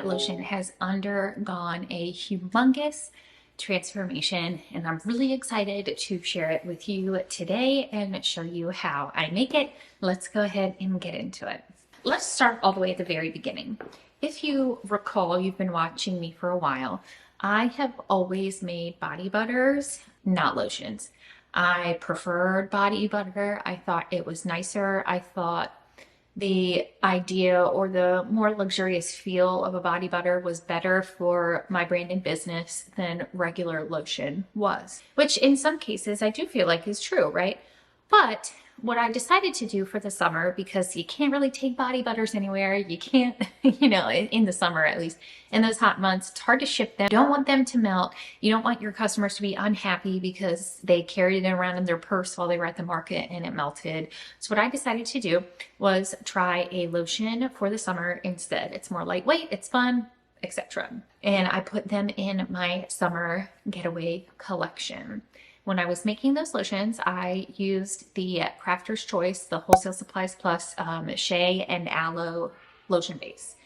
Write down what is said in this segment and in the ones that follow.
lotion has undergone a humongous transformation, and I'm really excited to share it with you today and show you how I make it. Let's go ahead and get into it. Let's start all the way at the very beginning. If you recall, you've been watching me for a while, I have always made body butters, not lotions. I preferred body butter. I thought it was nicer. I thought the idea or the more luxurious feel of a body butter was better for my brand and business than regular lotion was, which in some cases I do feel like is true, right? But what I decided to do for the summer, because you can't really take body butters anywhere, you can't, in the summer at least, in those hot months, it's hard to ship them. You don't want them to melt. You don't want your customers to be unhappy because they carried it around in their purse while they were at the market and it melted. So what I decided to do was try a lotion for the summer instead. It's more lightweight, it's fun, etc. And I put them in my summer getaway collection. When I was making those lotions, I used the Crafter's Choice, the Wholesale Supplies Plus Shea and Aloe lotion base.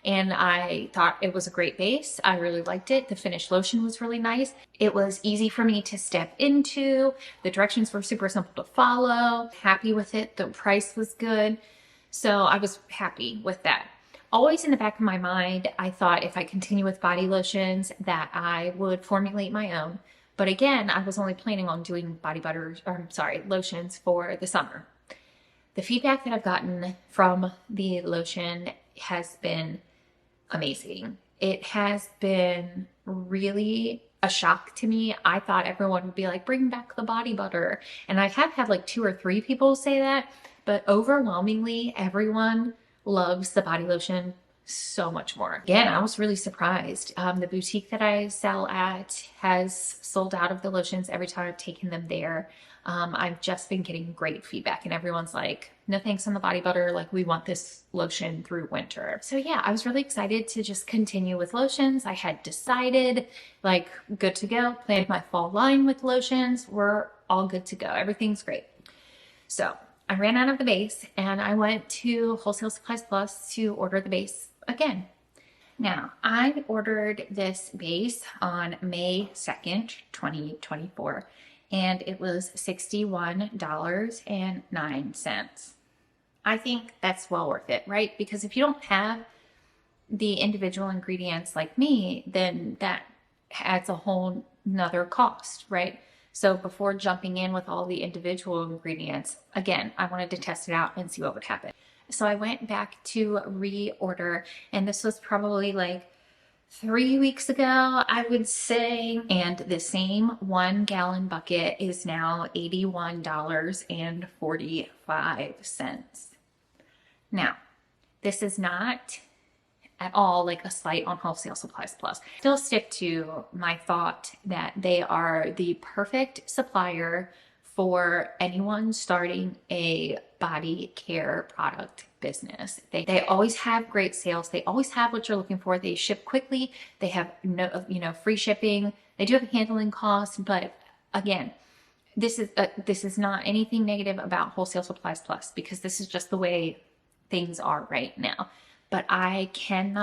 And I thought it was a great base. I really liked it. The finished lotion was really nice. It was easy for me to step into. The directions were super simple to follow. Happy with it. The price was good. So I was happy with that. Always in the back of my mind, I thought if I continue with body lotions that I would formulate my own. But again, I was only planning on doing lotions for the summer. The feedback that I've gotten from the lotion has been amazing. It has been really a shock to me. I thought everyone would be like, bring back the body butter. And I have had like 2 or 3 people say that, but overwhelmingly everyone loves the body lotion so much more. Again, I was really surprised. The boutique that I sell at has sold out of the lotions every time I've taken them there. I've just been getting great feedback and everyone's like, no thanks on the body butter. Like, we want this lotion through winter. So yeah, I was really excited to just continue with lotions. I had decided, like, good to go. Planned my fall line with lotions. We're all good to go. Everything's great. So I ran out of the base and I went to Wholesale Supplies Plus to order the base again. Now, I ordered this base on May 2nd, 2024, and it was $61.09. I think that's well worth it, right? Because if you don't have the individual ingredients like me, then that adds a whole nother cost, right? So before jumping in with all the individual ingredients, again, I wanted to test it out and see what would happen. So I went back to reorder, and this was probably like 3 weeks ago, I would say. And the same 1 gallon bucket is now $81.45. Now, this is not at all like a slight on Wholesale Supplies Plus. Still stick to my thought that they are the perfect supplier for anyone starting a body care product business. They always have great sales. They always have what you're looking for. They ship quickly. They have no, free shipping. They do have a handling cost, but again, this is not anything negative about Wholesale Supplies Plus, because this is just the way things are right now. But I can't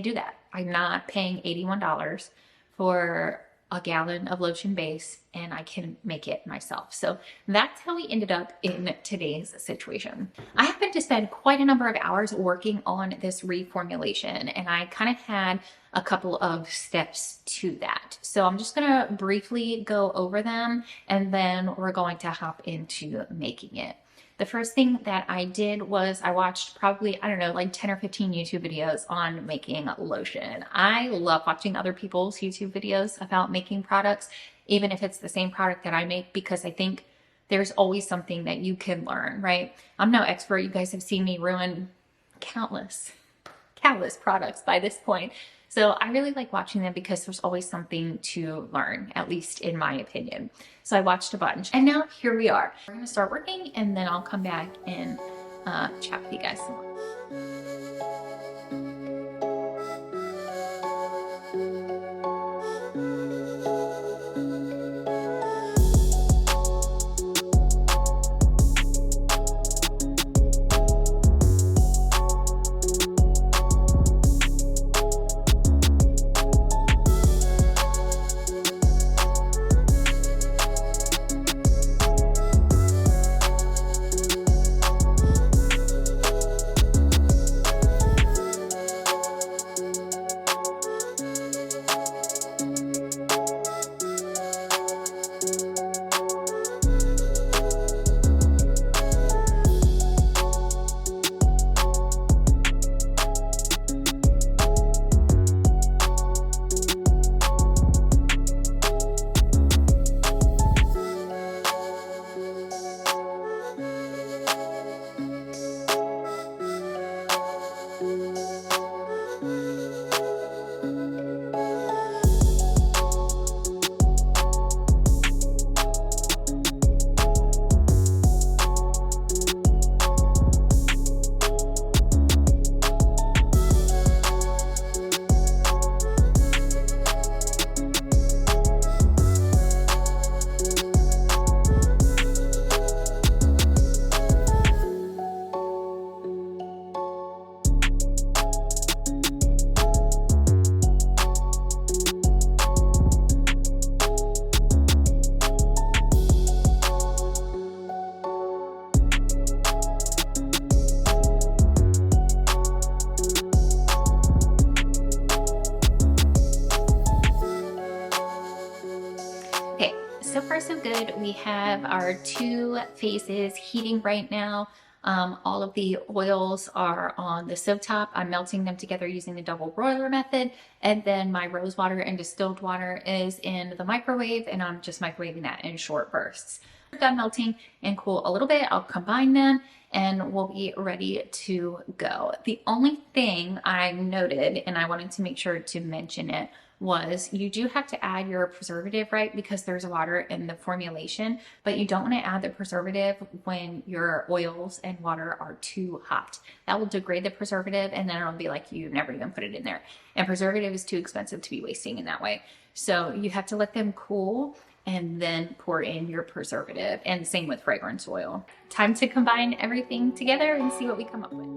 do that. I'm not paying $81 for a gallon of lotion base, and I can make it myself. So that's how we ended up in today's situation. I happened to spend quite a number of hours working on this reformulation, and I kind of had a couple of steps to that. So I'm just gonna briefly go over them, and then we're going to hop into making it. The first thing that I did was I watched probably, I don't know, like 10 or 15 YouTube videos on making lotion. I love watching other people's YouTube videos about making products, even if it's the same product that I make, because I think there's always something that you can learn, right? I'm no expert. You guys have seen me ruin countless products by this point. So I really like watching them because there's always something to learn, at least in my opinion. So I watched a bunch, and now here we are. We're gonna start working, and then I'll come back and chat with you guys some more. Okay, so far so good. We have our two phases heating right now. All of the oils are on the stove top. I'm melting them together using the double broiler method. And then my rose water and distilled water is in the microwave, and I'm just microwaving that in short bursts. Done melting and cool a little bit, I'll combine them and we'll be ready to go. The only thing I noted, and I wanted to make sure to mention it, was you do have to add your preservative, right? Because there's water in the formulation, but you don't want to add the preservative when your oils and water are too hot. That will degrade the preservative, and then it'll be like you never even put it in there. And preservative is too expensive to be wasting in that way. So you have to let them cool and then pour in your preservative, and same with fragrance oil. Time to combine everything together and see what we come up with.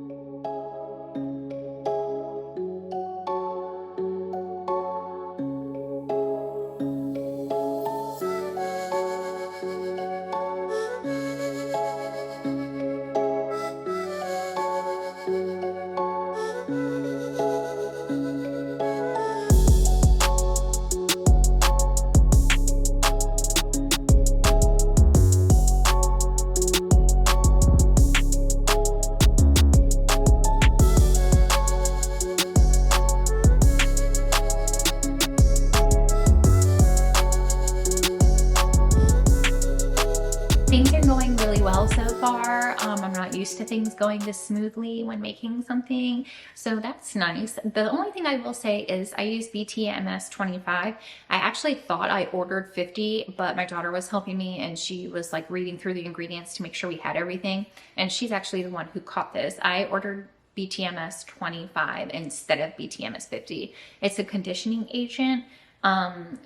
Things are going really well so far. I'm not used to things going this smoothly when making something, so that's nice. The only thing I will say is I use BTMS 25. I actually thought I ordered 50, but my daughter was helping me and she was like reading through the ingredients to make sure we had everything, and she's actually the one who caught this. I ordered BTMS 25 instead of BTMS 50. It's a conditioning agent.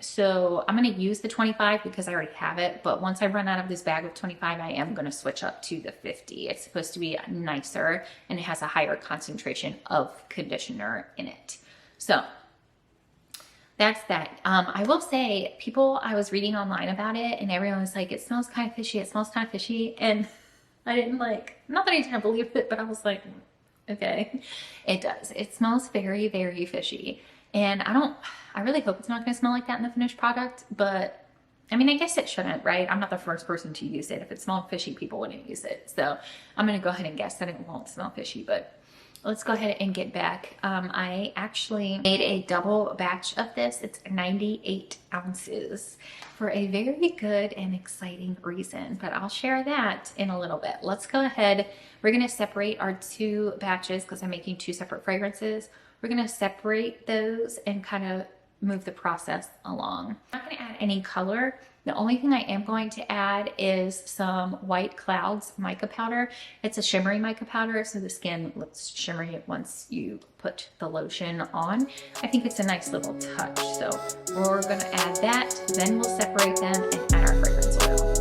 So I'm going to use the 25 because I already have it, but once I run out of this bag of 25, I am going to switch up to the 50. It's supposed to be nicer and it has a higher concentration of conditioner in it. So that's that. I will say, I was reading online about it and everyone was like, it smells kind of fishy. It smells kind of fishy. And I didn't not that I didn't believe it, but I was like, okay, it does. It smells very, very fishy. And I really hope it's not going to smell like that in the finished product, but I mean, I guess it shouldn't, right? I'm not the first person to use it. If it smelled fishy, people wouldn't use it. So I'm going to go ahead and guess that it won't smell fishy, but let's go ahead and get back. I actually made a double batch of this. It's 98 ounces for a very good and exciting reason, but I'll share that in a little bit. Let's go ahead. We're going to separate our two batches because I'm making two separate fragrances. We're going to separate those and kind of move the process along. I'm not going to add any color. The only thing I am going to add is some White Clouds mica powder. It's a shimmery mica powder, so the skin looks shimmery once you put the lotion on. I think it's a nice little touch. So we're going to add that, then we'll separate them and add our fragrance oil.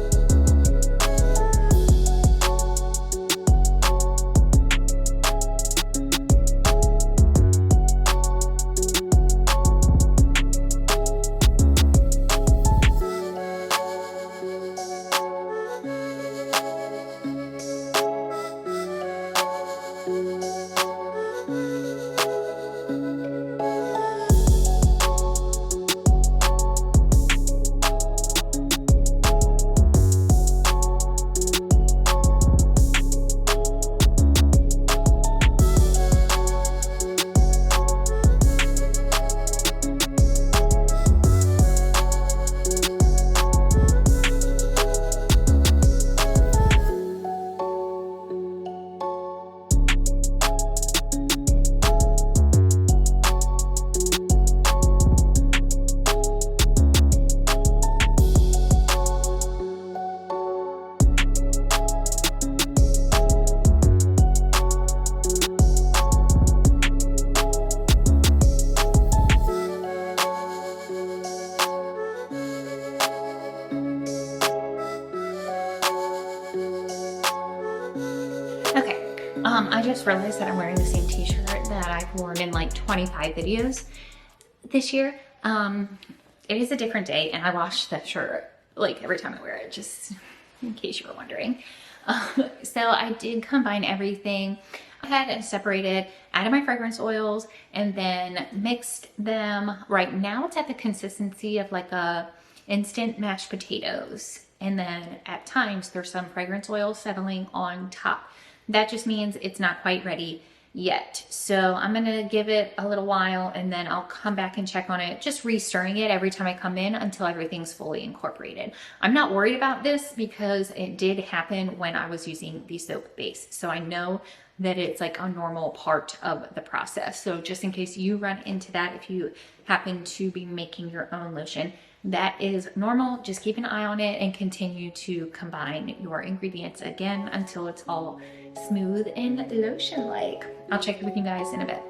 I just realized that I'm wearing the same t-shirt that I've worn in like 25 videos this year. It is a different day and I wash the shirt like every time I wear it, just in case you were wondering. So I did combine everything. I had and separated, added my fragrance oils, and then mixed them. Right now it's at the consistency of like a instant mashed potatoes. And then at times there's some fragrance oil settling on top. That just means it's not quite ready yet. So I'm gonna give it a little while and then I'll come back and check on it, just re-stirring it every time I come in until everything's fully incorporated. I'm not worried about this because it did happen when I was using the soap base. So I know that it's like a normal part of the process. So just in case you run into that, if you happen to be making your own lotion, that is normal. Just keep an eye on it and continue to combine your ingredients again until it's all smooth and lotion-like. I'll check with you guys in a bit.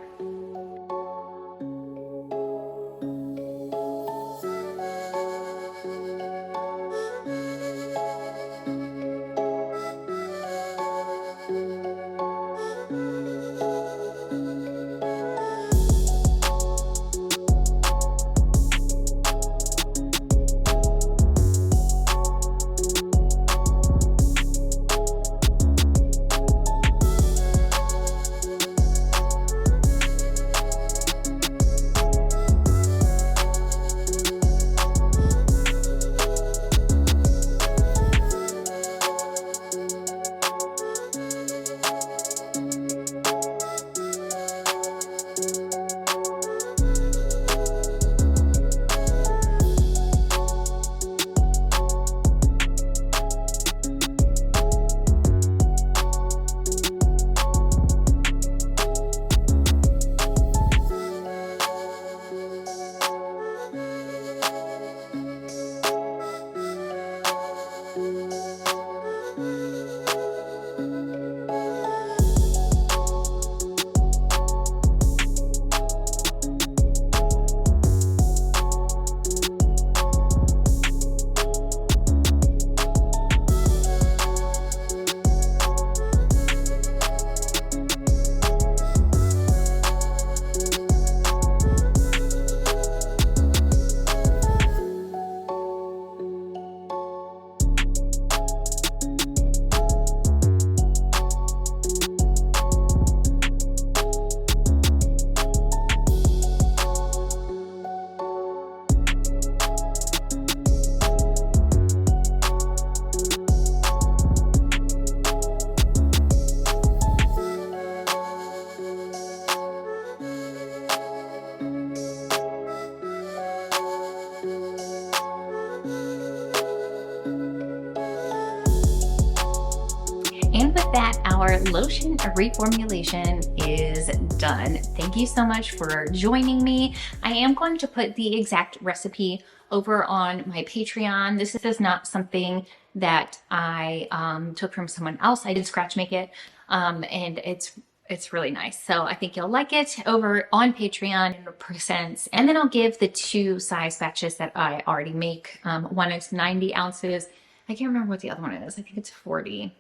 And with that, our lotion reformulation is done. Thank you so much for joining me. I am going to put the exact recipe over on my Patreon. This is not something that I took from someone else. I did scratch make it, and it's really nice. So I think you'll like it over on Patreon in percents. And then I'll give the 2 size batches that I already make. One is 90 ounces. I can't remember what the other one is. I think it's 40.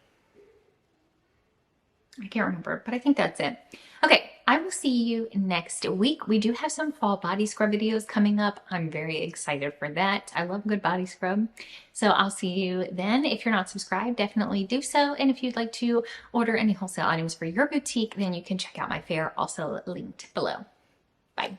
I can't remember, but I think that's it. Okay, I will see you next week. We do have some fall body scrub videos coming up. I'm very excited for that. I love good body scrub. So I'll see you then. If you're not subscribed, definitely do so. And if you'd like to order any wholesale items for your boutique, then you can check out my fair, also linked below. Bye.